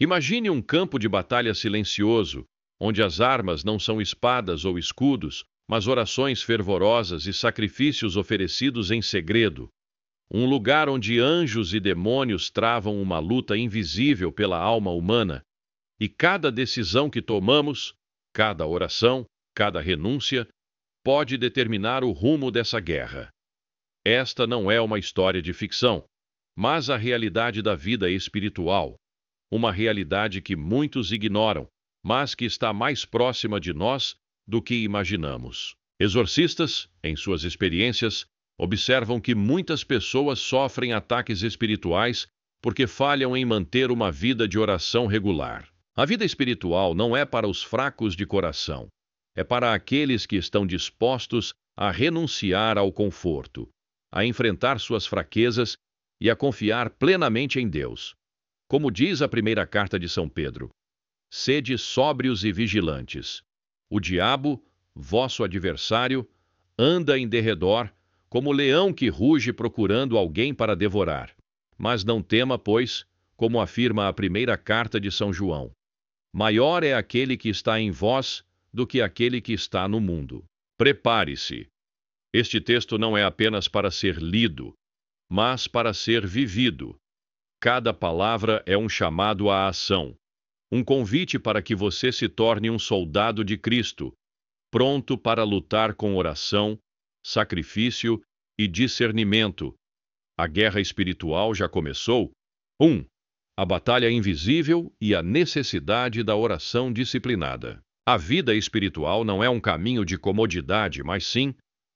Imagine um campo de batalha silencioso, onde as armas não são espadas ou escudos, mas orações fervorosas e sacrifícios oferecidos em segredo. Um lugar onde anjos e demônios travam uma luta invisível pela alma humana. E cada decisão que tomamos, cada oração, cada renúncia, pode determinar o rumo dessa guerra. Esta não é uma história de ficção, mas a realidade da vida espiritual. Uma realidade que muitos ignoram, mas que está mais próxima de nós do que imaginamos. Exorcistas, em suas experiências, observam que muitas pessoas sofrem ataques espirituais porque falham em manter uma vida de oração regular. A vida espiritual não é para os fracos de coração, é para aqueles que estão dispostos a renunciar ao conforto, a enfrentar suas fraquezas e a confiar plenamente em Deus. Como diz a primeira carta de São Pedro: sede sóbrios e vigilantes. O diabo, vosso adversário, anda em derredor, como leão que ruge procurando alguém para devorar. Mas não tema, pois, como afirma a primeira carta de São João: maior é aquele que está em vós do que aquele que está no mundo. Prepare-se. Este texto não é apenas para ser lido, mas para ser vivido. Cada palavra é um chamado à ação, um convite para que você se torne um soldado de Cristo, pronto para lutar com oração, sacrifício e discernimento. A guerra espiritual já começou. 1. A batalha invisível e a necessidade da oração disciplinada. A vida espiritual não é um caminho de comodidade, mas sim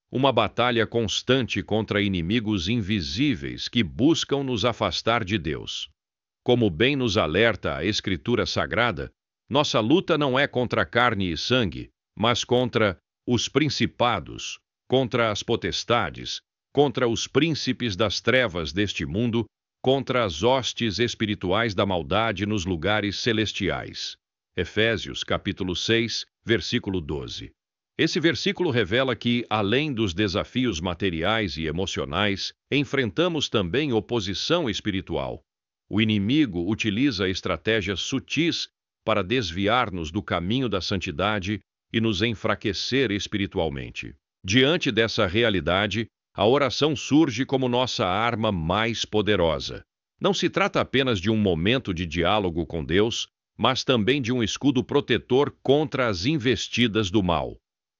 uma batalha constante contra inimigos invisíveis que buscam nos afastar de Deus. Como bem nos alerta a Escritura Sagrada, nossa luta não é contra carne e sangue, mas contra os principados, contra as potestades, contra os príncipes das trevas deste mundo, contra as hostes espirituais da maldade nos lugares celestiais. Efésios, capítulo 6, versículo 12. Esse versículo revela que, além dos desafios materiais e emocionais, enfrentamos também oposição espiritual. O inimigo utiliza estratégias sutis para desviar-nos do caminho da santidade e nos enfraquecer espiritualmente. Diante dessa realidade, a oração surge como nossa arma mais poderosa. Não se trata apenas de um momento de diálogo com Deus, mas também de um escudo protetor contra as investidas do mal.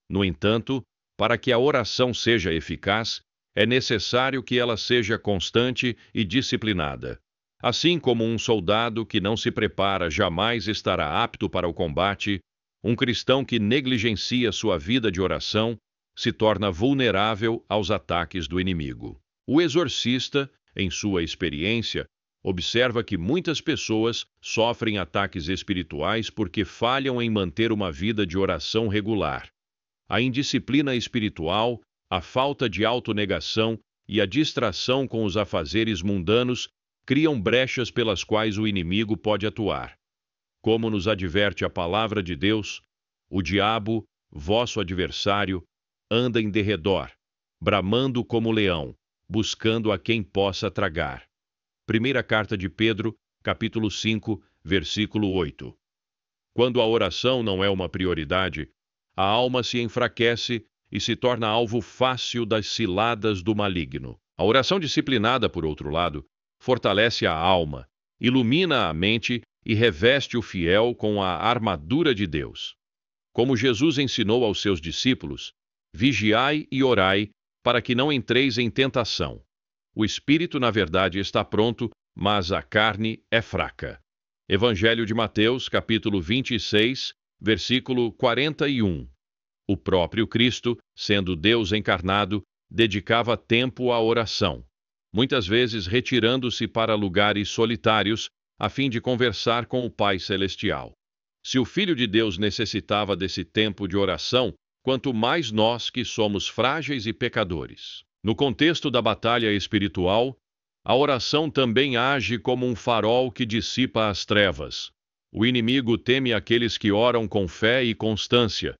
No entanto, para que a oração seja eficaz, é necessário que ela seja constante e disciplinada. Assim como um soldado que não se prepara jamais estará apto para o combate, um cristão que negligencia sua vida de oração se torna vulnerável aos ataques do inimigo. O exorcista, em sua experiência, observa que muitas pessoas sofrem ataques espirituais porque falham em manter uma vida de oração regular. A indisciplina espiritual, a falta de autonegação e a distração com os afazeres mundanos criam brechas pelas quais o inimigo pode atuar. Como nos adverte a palavra de Deus, o diabo, vosso adversário, anda em derredor, bramando como leão, buscando a quem possa tragar. Primeira carta de Pedro, capítulo 5, versículo 8. Quando a oração não é uma prioridade, a alma se enfraquece e se torna alvo fácil das ciladas do maligno. A oração disciplinada, por outro lado, fortalece a alma, ilumina a mente e reveste o fiel com a armadura de Deus. Como Jesus ensinou aos seus discípulos: vigiai e orai, para que não entreis em tentação. O espírito, na verdade, está pronto, mas a carne é fraca. Evangelho de Mateus, capítulo 26, versículo 41. O próprio Cristo, sendo Deus encarnado, dedicava tempo à oração, muitas vezes retirando-se para lugares solitários, a fim de conversar com o Pai Celestial. Se o Filho de Deus necessitava desse tempo de oração, quanto mais nós que somos frágeis e pecadores. No contexto da batalha espiritual, a oração também age como um farol que dissipa as trevas. O inimigo teme aqueles que oram com fé e constância,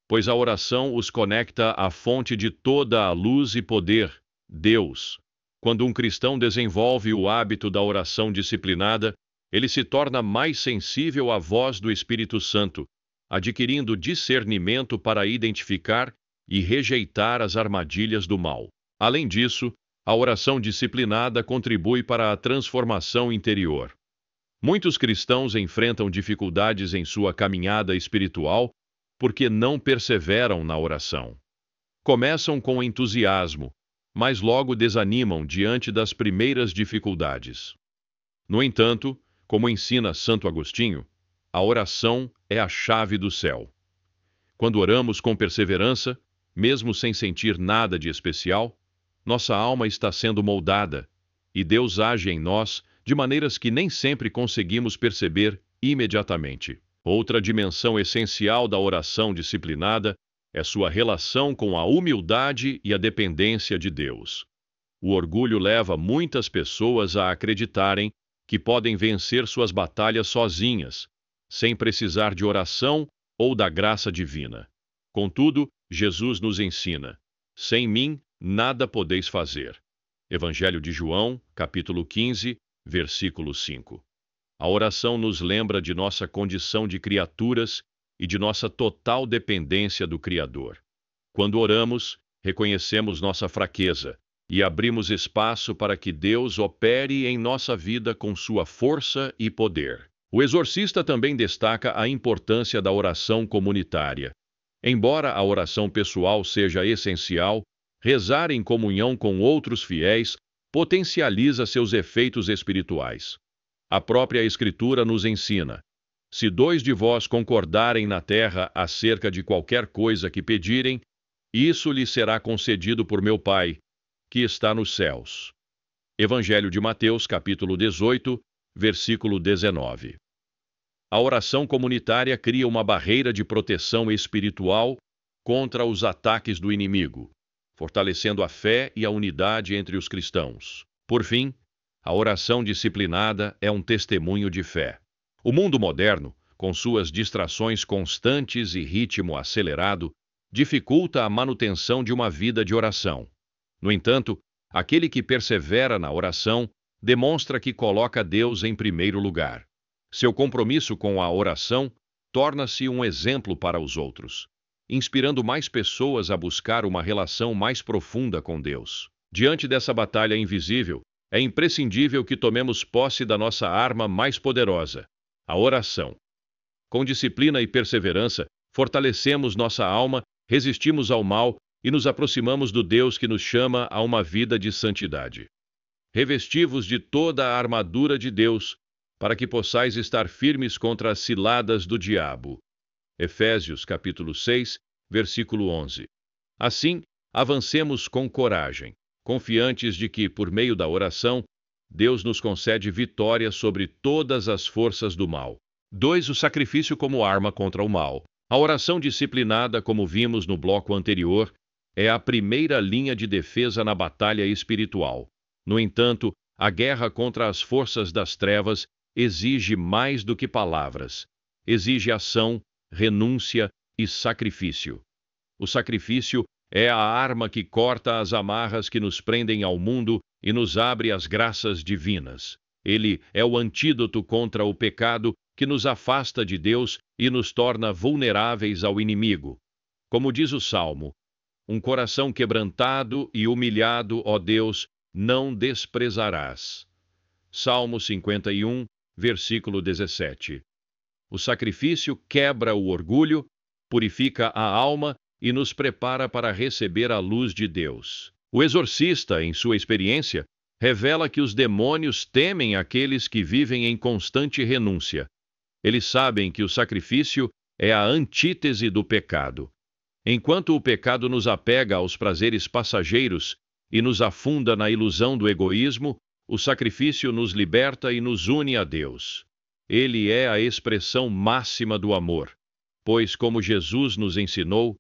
pois a oração os conecta à fonte de toda a luz e poder, Deus. Quando um cristão desenvolve o hábito da oração disciplinada, Ele se torna mais sensível à voz do Espírito Santo, adquirindo discernimento para identificar e rejeitar as armadilhas do mal. Além disso, a oração disciplinada contribui para a transformação interior. Muitos cristãos enfrentam dificuldades em sua caminhada espiritual porque não perseveram na oração. Começam com entusiasmo, mas logo desanimam diante das primeiras dificuldades. No entanto, como ensina Santo Agostinho, a oração é a chave do céu. Quando oramos com perseverança, mesmo sem sentir nada de especial, nossa alma está sendo moldada, e Deus age em nós de maneiras que nem sempre conseguimos perceber imediatamente. Outra dimensão essencial da oração disciplinada é sua relação com a humildade e a dependência de Deus. O orgulho leva muitas pessoas a acreditarem que podem vencer suas batalhas sozinhas, sem precisar de oração ou da graça divina. Contudo, Jesus nos ensina: sem mim nada podeis fazer. Evangelho de João, capítulo 15, versículo 5. A oração nos lembra de nossa condição de criaturas e de nossa total dependência do Criador. Quando oramos, reconhecemos nossa fraqueza e abrimos espaço para que Deus opere em nossa vida com sua força e poder. O exorcista também destaca a importância da oração comunitária. Embora a oração pessoal seja essencial, rezar em comunhão com outros fiéis potencializa seus efeitos espirituais. A própria Escritura nos ensina: se 2 de vós concordarem na terra acerca de qualquer coisa que pedirem, isso lhes será concedido por meu Pai, que está nos céus. Evangelho de Mateus, capítulo 18, versículo 19. A oração comunitária cria uma barreira de proteção espiritual contra os ataques do inimigo, fortalecendo a fé e a unidade entre os cristãos. Por fim, a oração disciplinada é um testemunho de fé. O mundo moderno, com suas distrações constantes e ritmo acelerado, dificulta a manutenção de uma vida de oração. No entanto, aquele que persevera na oração demonstra que coloca Deus em primeiro lugar. Seu compromisso com a oração torna-se um exemplo para os outros, inspirando mais pessoas a buscar uma relação mais profunda com Deus. Diante dessa batalha invisível, é imprescindível que tomemos posse da nossa arma mais poderosa, a oração. Com disciplina e perseverança, fortalecemos nossa alma, resistimos ao mal e nos aproximamos do Deus que nos chama a uma vida de santidade. Revesti-vos de toda a armadura de Deus, para que possais estar firmes contra as ciladas do diabo. Efésios, capítulo 6, versículo 11. Assim, avancemos com coragem, confiantes de que, por meio da oração, Deus nos concede vitória sobre todas as forças do mal. 2. O sacrifício como arma contra o mal. A oração disciplinada, como vimos no bloco anterior, é a primeira linha de defesa na batalha espiritual. No entanto, a guerra contra as forças das trevas exige mais do que palavras. Exige ação, renúncia e sacrifício. O sacrifício é a arma que corta as amarras que nos prendem ao mundo e nos abre as graças divinas. Ele é o antídoto contra o pecado que nos afasta de Deus e nos torna vulneráveis ao inimigo. Como diz o Salmo: um coração quebrantado e humilhado, ó Deus, não desprezarás. Salmo 51, versículo 17. O sacrifício quebra o orgulho, purifica a alma e nos prepara para receber a luz de Deus. O exorcista, em sua experiência, revela que os demônios temem aqueles que vivem em constante renúncia. Eles sabem que o sacrifício é a antítese do pecado. Enquanto o pecado nos apega aos prazeres passageiros e nos afunda na ilusão do egoísmo, o sacrifício nos liberta e nos une a Deus. Ele é a expressão máxima do amor, pois, como Jesus nos ensinou,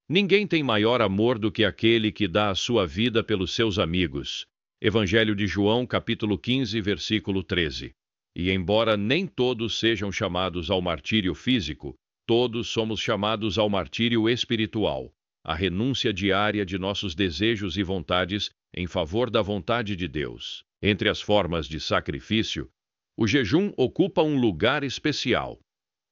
ninguém tem maior amor do que aquele que dá a sua vida pelos seus amigos. Evangelho de João, capítulo 15, versículo 13. E embora nem todos sejam chamados ao martírio físico, todos somos chamados ao martírio espiritual, a renúncia diária de nossos desejos e vontades em favor da vontade de Deus. Entre as formas de sacrifício, O jejum ocupa um lugar especial.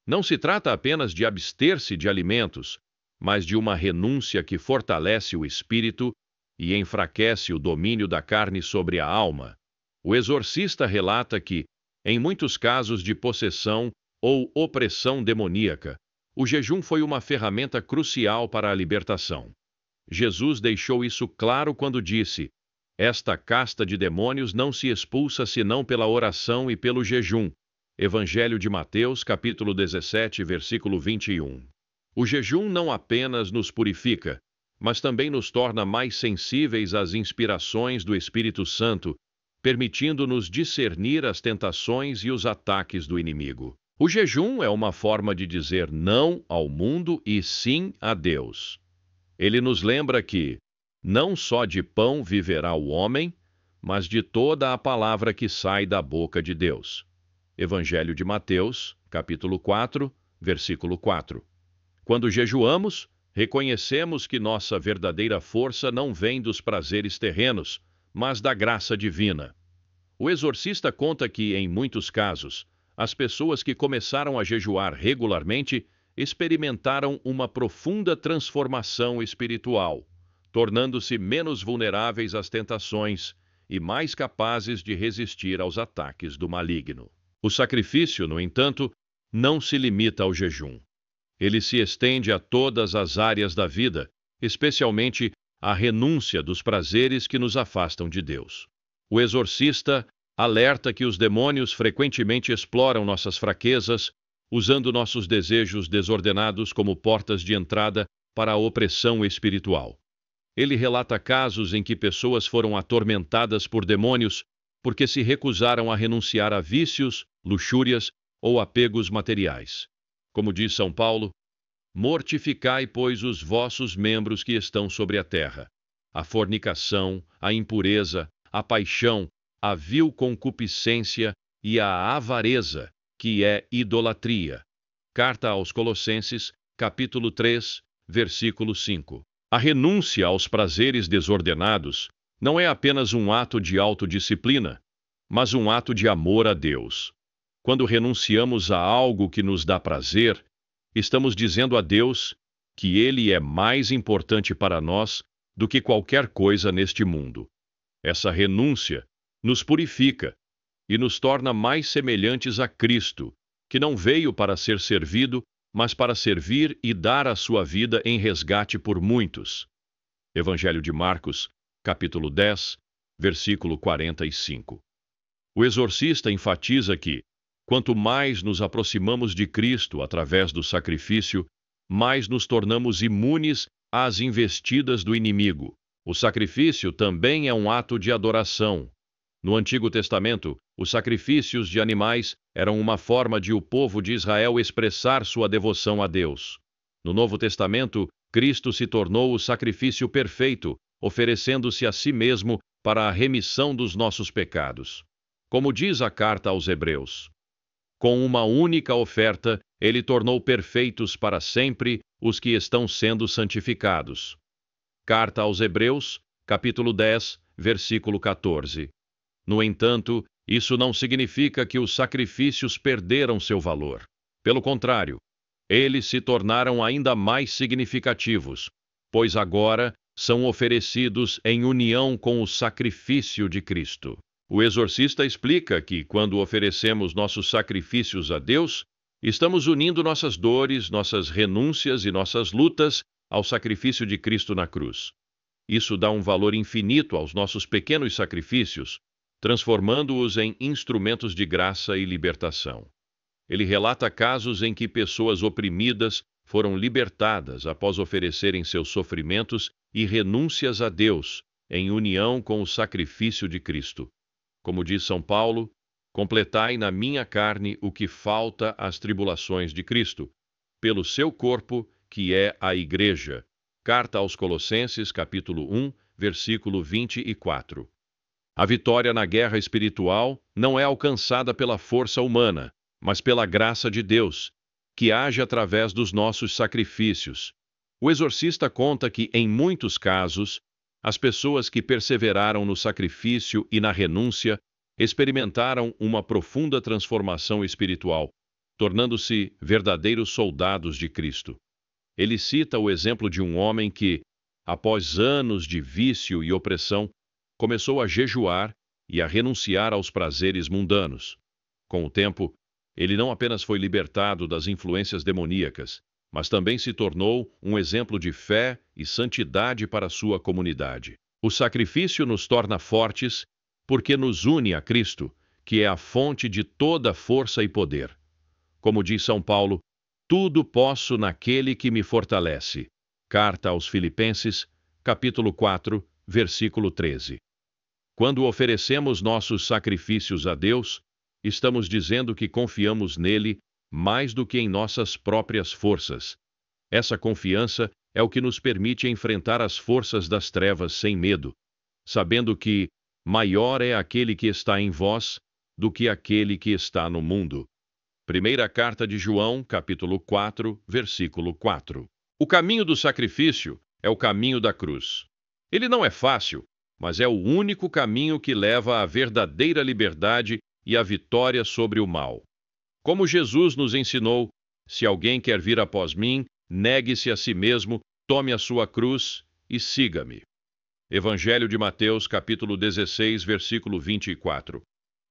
Não se trata apenas de abster-se de alimentos, mas de uma renúncia que fortalece o espírito e enfraquece o domínio da carne sobre a alma. O exorcista relata que, em muitos casos de possessão ou opressão demoníaca, o jejum foi uma ferramenta crucial para a libertação. Jesus deixou isso claro quando disse: "Esta casta de demônios não se expulsa senão pela oração e pelo jejum." Evangelho de Mateus, capítulo 17, versículo 21. O jejum não apenas nos purifica, mas também nos torna mais sensíveis às inspirações do Espírito Santo, permitindo-nos discernir as tentações e os ataques do inimigo. O jejum é uma forma de dizer não ao mundo e sim a Deus. Ele nos lembra que não só de pão viverá o homem, mas de toda a palavra que sai da boca de Deus. Evangelho de Mateus, capítulo 4, versículo 4. Quando jejuamos, reconhecemos que nossa verdadeira força não vem dos prazeres terrenos, mas da graça divina. O exorcista conta que, em muitos casos, as pessoas que começaram a jejuar regularmente experimentaram uma profunda transformação espiritual, tornando-se menos vulneráveis às tentações e mais capazes de resistir aos ataques do maligno. O sacrifício, no entanto, não se limita ao jejum. Ele se estende a todas as áreas da vida, especialmente à renúncia dos prazeres que nos afastam de Deus. O exorcista alerta que os demônios frequentemente exploram nossas fraquezas, usando nossos desejos desordenados como portas de entrada para a opressão espiritual. Ele relata casos em que pessoas foram atormentadas por demônios porque se recusaram a renunciar a vícios, luxúrias ou apegos materiais. Como diz São Paulo: "Mortificai, pois, os vossos membros que estão sobre a terra: a fornicação, a impureza, a paixão, a vil concupiscência e a avareza, que é idolatria." Carta aos Colossenses, capítulo 3, versículo 5. A renúncia aos prazeres desordenados não é apenas um ato de autodisciplina, mas um ato de amor a Deus. Quando renunciamos a algo que nos dá prazer, estamos dizendo a Deus que Ele é mais importante para nós do que qualquer coisa neste mundo. Essa renúncia nos purifica e nos torna mais semelhantes a Cristo, que não veio para ser servido, mas para servir e dar a sua vida em resgate por muitos. Evangelho de Marcos, capítulo 10, versículo 45. O exorcista enfatiza que, quanto mais nos aproximamos de Cristo através do sacrifício, mais nos tornamos imunes às investidas do inimigo. O sacrifício também é um ato de adoração. No Antigo Testamento, os sacrifícios de animais eram uma forma de o povo de Israel expressar sua devoção a Deus. No Novo Testamento, Cristo se tornou o sacrifício perfeito, oferecendo-se a si mesmo para a remissão dos nossos pecados. Como diz a carta aos Hebreus: "Com uma única oferta, ele tornou perfeitos para sempre os que estão sendo santificados." Carta aos Hebreus, capítulo 10, versículo 14. No entanto, isso não significa que os sacrifícios perderam seu valor. Pelo contrário, eles se tornaram ainda mais significativos, pois agora são oferecidos em união com o sacrifício de Cristo. O exorcista explica que, quando oferecemos nossos sacrifícios a Deus, estamos unindo nossas dores, nossas renúncias e nossas lutas ao sacrifício de Cristo na cruz. Isso dá um valor infinito aos nossos pequenos sacrifícios, transformando-os em instrumentos de graça e libertação. Ele relata casos em que pessoas oprimidas foram libertadas após oferecerem seus sofrimentos e renúncias a Deus, em união com o sacrifício de Cristo. Como diz São Paulo: "Completai na minha carne o que falta às tribulações de Cristo, pelo seu corpo, que é a Igreja." Carta aos Colossenses, capítulo 1, versículo 24. A vitória na guerra espiritual não é alcançada pela força humana, mas pela graça de Deus, que age através dos nossos sacrifícios. O exorcista conta que, em muitos casos, as pessoas que perseveraram no sacrifício e na renúncia experimentaram uma profunda transformação espiritual, tornando-se verdadeiros soldados de Cristo. Ele cita o exemplo de um homem que, após anos de vício e opressão, começou a jejuar e a renunciar aos prazeres mundanos. Com o tempo, ele não apenas foi libertado das influências demoníacas, mas também se tornou um exemplo de fé e santidade para sua comunidade. O sacrifício nos torna fortes porque nos une a Cristo, que é a fonte de toda força e poder. Como diz São Paulo, tudo posso naquele que me fortalece. Carta aos Filipenses, capítulo 4, versículo 13. Quando oferecemos nossos sacrifícios a Deus, estamos dizendo que confiamos nele mais do que em nossas próprias forças. Essa confiança é o que nos permite enfrentar as forças das trevas sem medo, sabendo que maior é aquele que está em vós do que aquele que está no mundo. Primeira carta de João, capítulo 4, versículo 4. O caminho do sacrifício é o caminho da cruz. Ele não é fácil, mas é o único caminho que leva à verdadeira liberdade e à vitória sobre o mal. Como Jesus nos ensinou, se alguém quer vir após mim, negue-se a si mesmo, tome a sua cruz e siga-me. Evangelho de Mateus, capítulo 16, versículo 24.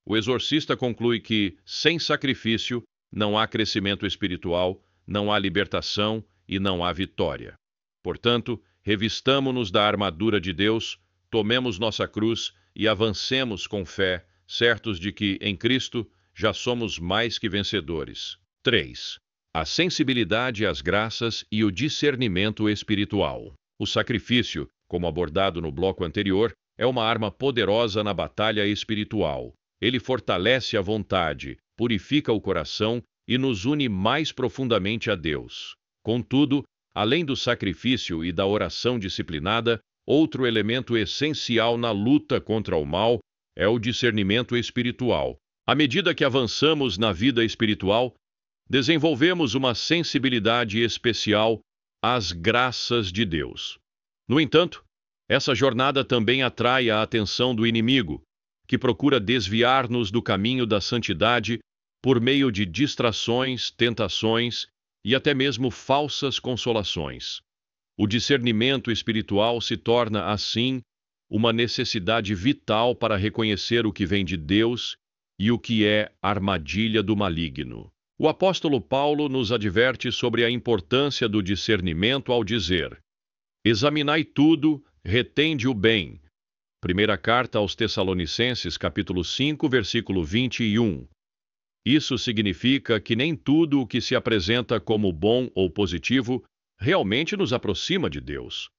O exorcista conclui que, sem sacrifício, não há crescimento espiritual, não há libertação e não há vitória. Portanto, revistamo-nos da armadura de Deus, tomemos nossa cruz e avancemos com fé, certos de que, em Cristo, já somos mais que vencedores. 3. A sensibilidade às graças e o discernimento espiritual. O sacrifício, como abordado no bloco anterior, é uma arma poderosa na batalha espiritual. Ele fortalece a vontade, purifica o coração e nos une mais profundamente a Deus. Contudo, além do sacrifício e da oração disciplinada, outro elemento essencial na luta contra o mal é o discernimento espiritual. À medida que avançamos na vida espiritual, desenvolvemos uma sensibilidade especial às graças de Deus. No entanto, essa jornada também atrai a atenção do inimigo, que procura desviar-nos do caminho da santidade por meio de distrações, tentações e até mesmo falsas consolações. O discernimento espiritual se torna, assim, uma necessidade vital para reconhecer o que vem de Deus e o que é armadilha do maligno. O apóstolo Paulo nos adverte sobre a importância do discernimento ao dizer: examinai tudo, retende o bem. Primeira carta aos Tessalonicenses, capítulo 5, versículo 21. Isso significa que nem tudo o que se apresenta como bom ou positivo realmente nos aproxima de Deus.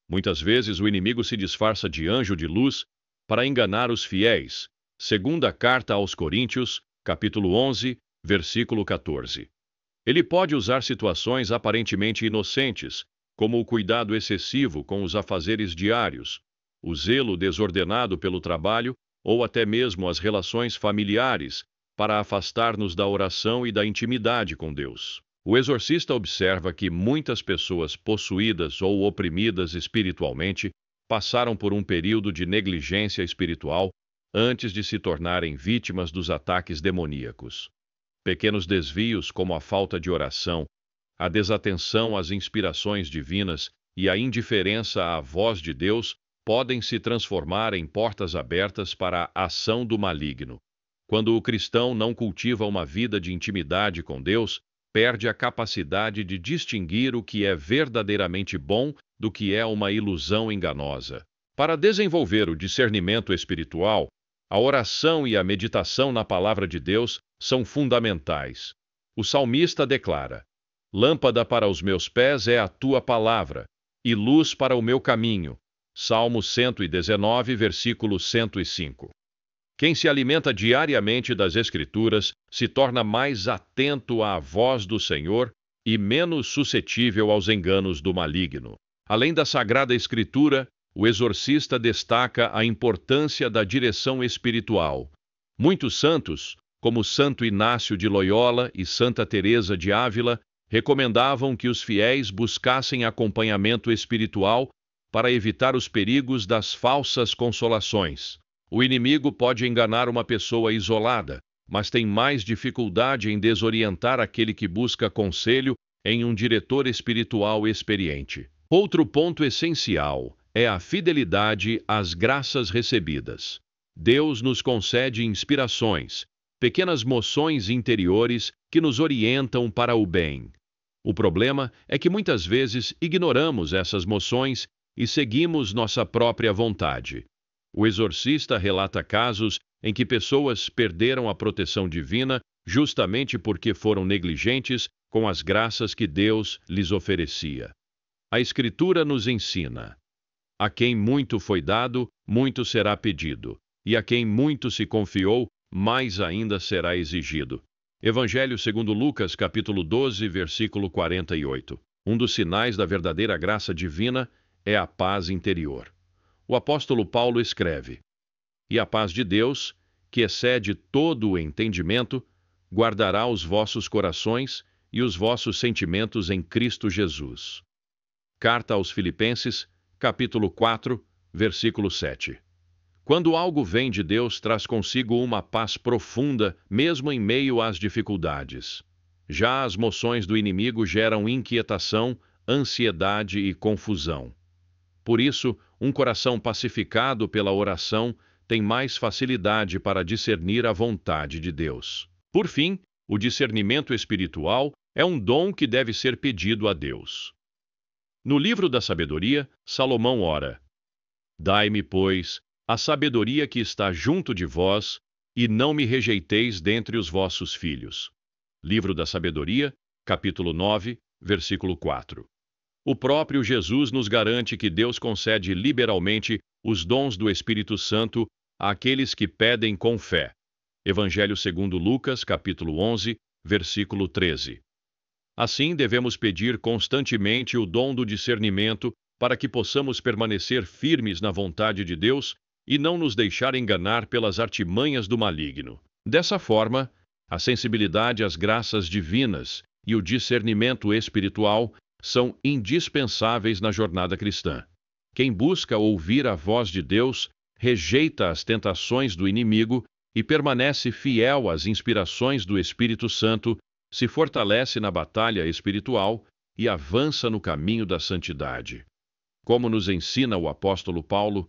Muitas vezes o inimigo se disfarça de anjo de luz para enganar os fiéis. Segunda carta aos Coríntios, capítulo 11, versículo 14. Ele pode usar situações aparentemente inocentes, como o cuidado excessivo com os afazeres diários, o zelo desordenado pelo trabalho ou até mesmo as relações familiares, para afastar-nos da oração e da intimidade com Deus. O exorcista observa que muitas pessoas possuídas ou oprimidas espiritualmente passaram por um período de negligência espiritual antes de se tornarem vítimas dos ataques demoníacos. Pequenos desvios, como a falta de oração, a desatenção às inspirações divinas e a indiferença à voz de Deus, podem se transformar em portas abertas para a ação do maligno. Quando o cristão não cultiva uma vida de intimidade com Deus, perde a capacidade de distinguir o que é verdadeiramente bom do que é uma ilusão enganosa. Para desenvolver o discernimento espiritual, a oração e a meditação na palavra de Deus são fundamentais. O salmista declara: lâmpada para os meus pés é a tua palavra, e luz para o meu caminho. Salmo 119, versículo 105. Quem se alimenta diariamente das Escrituras se torna mais atento à voz do Senhor e menos suscetível aos enganos do maligno. Além da Sagrada Escritura, o exorcista destaca a importância da direção espiritual. Muitos santos, como Santo Inácio de Loyola e Santa Teresa de Ávila, recomendavam que os fiéis buscassem acompanhamento espiritual para evitar os perigos das falsas consolações. O inimigo pode enganar uma pessoa isolada, mas tem mais dificuldade em desorientar aquele que busca conselho em um diretor espiritual experiente. Outro ponto essencial é a fidelidade às graças recebidas. Deus nos concede inspirações, pequenas moções interiores que nos orientam para o bem. O problema é que muitas vezes ignoramos essas moções e seguimos nossa própria vontade. O exorcista relata casos em que pessoas perderam a proteção divina justamente porque foram negligentes com as graças que Deus lhes oferecia. A Escritura nos ensina: a quem muito foi dado, muito será pedido, e a quem muito se confiou, mais ainda será exigido. Evangelho segundo Lucas, capítulo 12, versículo 48. Um dos sinais da verdadeira graça divina é a paz interior. O apóstolo Paulo escreve: "E a paz de Deus, que excede todo o entendimento, guardará os vossos corações e os vossos sentimentos em Cristo Jesus." Carta aos Filipenses, capítulo 4, versículo 7. Quando algo vem de Deus, traz consigo uma paz profunda, mesmo em meio às dificuldades. Já as moções do inimigo geram inquietação, ansiedade e confusão. Por isso, um coração pacificado pela oração tem mais facilidade para discernir a vontade de Deus. Por fim, o discernimento espiritual é um dom que deve ser pedido a Deus. No livro da sabedoria, Salomão ora: "Dai-me, pois, a sabedoria que está junto de vós, e não me rejeiteis dentre os vossos filhos." Livro da Sabedoria, capítulo 9, versículo 4. O próprio Jesus nos garante que Deus concede liberalmente os dons do Espírito Santo àqueles que pedem com fé. Evangelho segundo Lucas, capítulo 11, versículo 13. Assim, devemos pedir constantemente o dom do discernimento para que possamos permanecer firmes na vontade de Deus e não nos deixar enganar pelas artimanhas do maligno. Dessa forma, a sensibilidade às graças divinas e o discernimento espiritual são indispensáveis na jornada cristã. Quem busca ouvir a voz de Deus rejeita as tentações do inimigo e permanece fiel às inspirações do Espírito Santo, se fortalece na batalha espiritual e avança no caminho da santidade. Como nos ensina o apóstolo Paulo: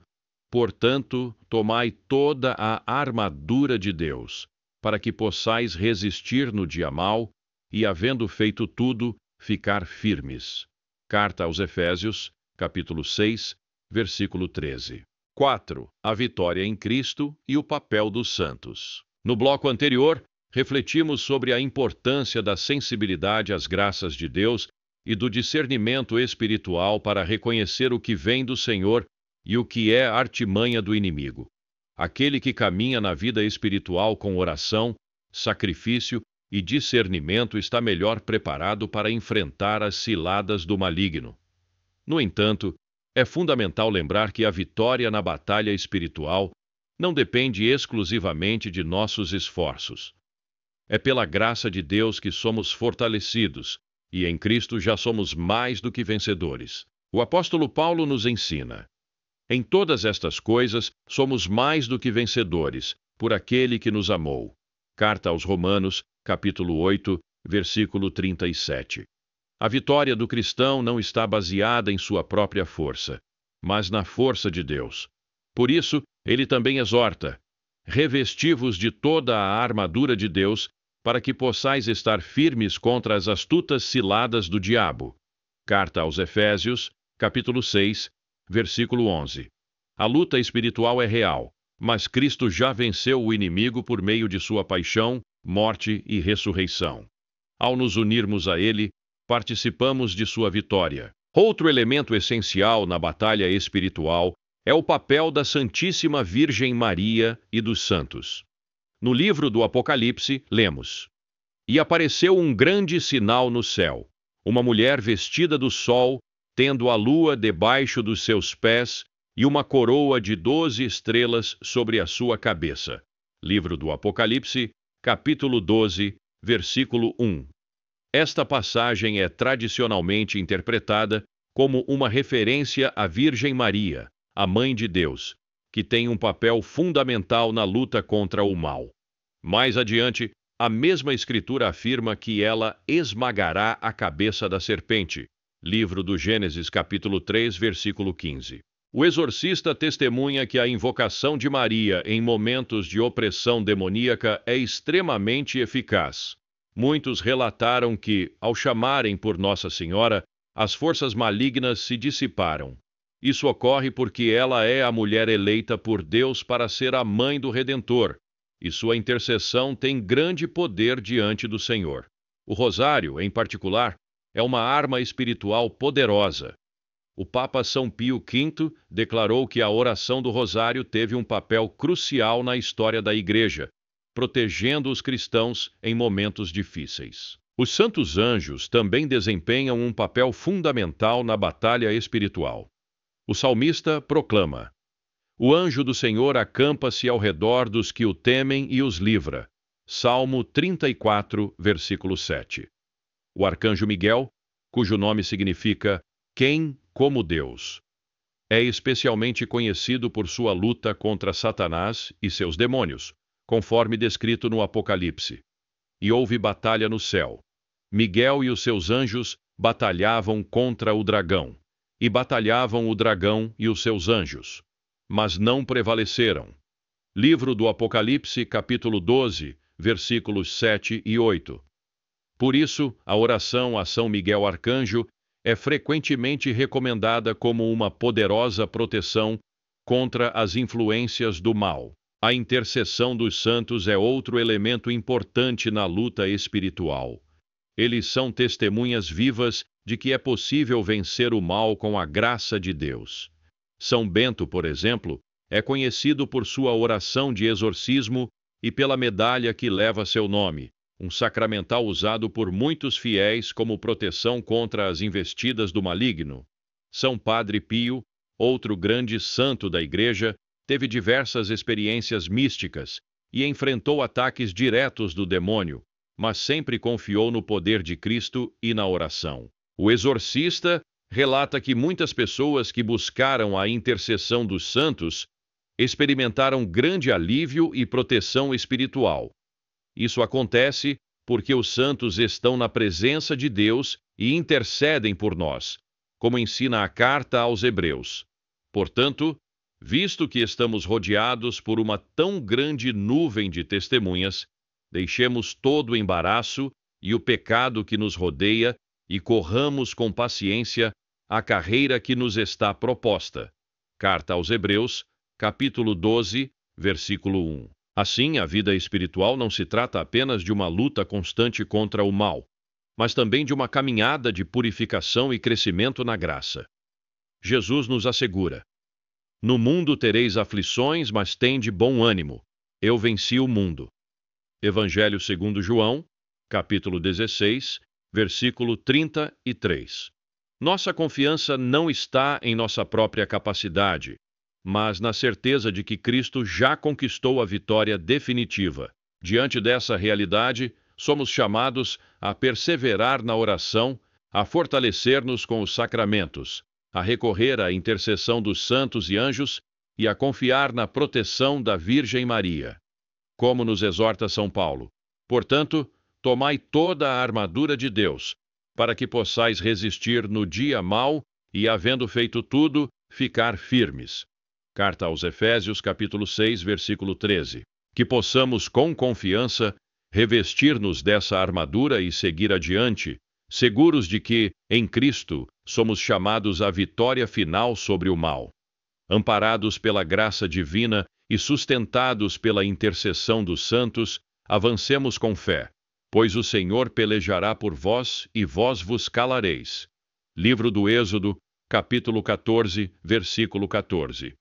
"Portanto, tomai toda a armadura de Deus, para que possais resistir no dia mau e, havendo feito tudo, ficar firmes." Carta aos Efésios, capítulo 6, versículo 13. 4. A vitória em Cristo e o papel dos santos. No bloco anterior, refletimos sobre a importância da sensibilidade às graças de Deus e do discernimento espiritual para reconhecer o que vem do Senhor e o que é artimanha do inimigo. Aquele que caminha na vida espiritual com oração, sacrifício e discernimento está melhor preparado para enfrentar as ciladas do maligno. No entanto, é fundamental lembrar que a vitória na batalha espiritual não depende exclusivamente de nossos esforços. É pela graça de Deus que somos fortalecidos, e em Cristo já somos mais do que vencedores. O apóstolo Paulo nos ensina: "Em todas estas coisas somos mais do que vencedores, por aquele que nos amou." Carta aos Romanos, capítulo 8, versículo 37. A vitória do cristão não está baseada em sua própria força, mas na força de Deus. Por isso, ele também exorta: "Revesti-vos de toda a armadura de Deus, para que possais estar firmes contra as astutas ciladas do diabo." Carta aos Efésios, capítulo 6, versículo 11. A luta espiritual é real, mas Cristo já venceu o inimigo por meio de sua paixão, morte e ressurreição. Ao nos unirmos a ele, participamos de sua vitória. Outro elemento essencial na batalha espiritual é o papel da Santíssima Virgem Maria e dos santos. No livro do Apocalipse, lemos: "E apareceu um grande sinal no céu, uma mulher vestida do sol, tendo a lua debaixo dos seus pés e uma coroa de 12 estrelas sobre a sua cabeça." Livro do Apocalipse, capítulo 12, versículo 1. Esta passagem é tradicionalmente interpretada como uma referência à Virgem Maria, a Mãe de Deus, que tem um papel fundamental na luta contra o mal. Mais adiante, a mesma Escritura afirma que ela esmagará a cabeça da serpente. Livro do Gênesis, capítulo 3, versículo 15. O exorcista testemunha que a invocação de Maria em momentos de opressão demoníaca é extremamente eficaz. Muitos relataram que, ao chamarem por Nossa Senhora, as forças malignas se dissiparam. Isso ocorre porque ela é a mulher eleita por Deus para ser a mãe do Redentor, e sua intercessão tem grande poder diante do Senhor. O rosário, em particular, é uma arma espiritual poderosa. O Papa São Pio V declarou que a oração do rosário teve um papel crucial na história da Igreja, protegendo os cristãos em momentos difíceis. Os santos anjos também desempenham um papel fundamental na batalha espiritual. O salmista proclama: "O anjo do Senhor acampa-se ao redor dos que o temem e os livra." Salmo 34, versículo 7. O arcanjo Miguel, cujo nome significa "quem como Deus", é especialmente conhecido por sua luta contra Satanás e seus demônios, conforme descrito no Apocalipse. E houve batalha no céu. Miguel e os seus anjos batalhavam contra o dragão, e batalhavam o dragão e os seus anjos, mas não prevaleceram. Livro do Apocalipse, capítulo 12, versículos 7 e 8. Por isso, a oração a São Miguel Arcanjo é frequentemente recomendada como uma poderosa proteção contra as influências do mal. A intercessão dos santos é outro elemento importante na luta espiritual. Eles são testemunhas vivas de que é possível vencer o mal com a graça de Deus. São Bento, por exemplo, é conhecido por sua oração de exorcismo e pela medalha que leva seu nome, um sacramental usado por muitos fiéis como proteção contra as investidas do maligno. São Padre Pio, outro grande santo da Igreja, teve diversas experiências místicas e enfrentou ataques diretos do demônio, mas sempre confiou no poder de Cristo e na oração. O exorcista relata que muitas pessoas que buscaram a intercessão dos santos experimentaram grande alívio e proteção espiritual. Isso acontece porque os santos estão na presença de Deus e intercedem por nós, como ensina a carta aos Hebreus. Portanto, visto que estamos rodeados por uma tão grande nuvem de testemunhas, deixemos todo o embaraço e o pecado que nos rodeia e corramos com paciência a carreira que nos está proposta. Carta aos Hebreus, capítulo 12, versículo 1. Assim, a vida espiritual não se trata apenas de uma luta constante contra o mal, mas também de uma caminhada de purificação e crescimento na graça. Jesus nos assegura: "No mundo tereis aflições, mas tende bom ânimo. Eu venci o mundo." Evangelho segundo João, capítulo 16, versículo 33. Nossa confiança não está em nossa própria capacidade, mas na certeza de que Cristo já conquistou a vitória definitiva. Diante dessa realidade, somos chamados a perseverar na oração, a fortalecer-nos com os sacramentos, a recorrer à intercessão dos santos e anjos e a confiar na proteção da Virgem Maria. Como nos exorta São Paulo: "Portanto, tomai toda a armadura de Deus, para que possais resistir no dia mau e, havendo feito tudo, ficar firmes." Carta aos Efésios, capítulo 6, versículo 13. Que possamos, com confiança, revestir-nos dessa armadura e seguir adiante, seguros de que, em Cristo, somos chamados à vitória final sobre o mal. Amparados pela graça divina e sustentados pela intercessão dos santos, avancemos com fé, pois o Senhor pelejará por vós e vós vos calareis. Livro do Êxodo, capítulo 14, versículo 14.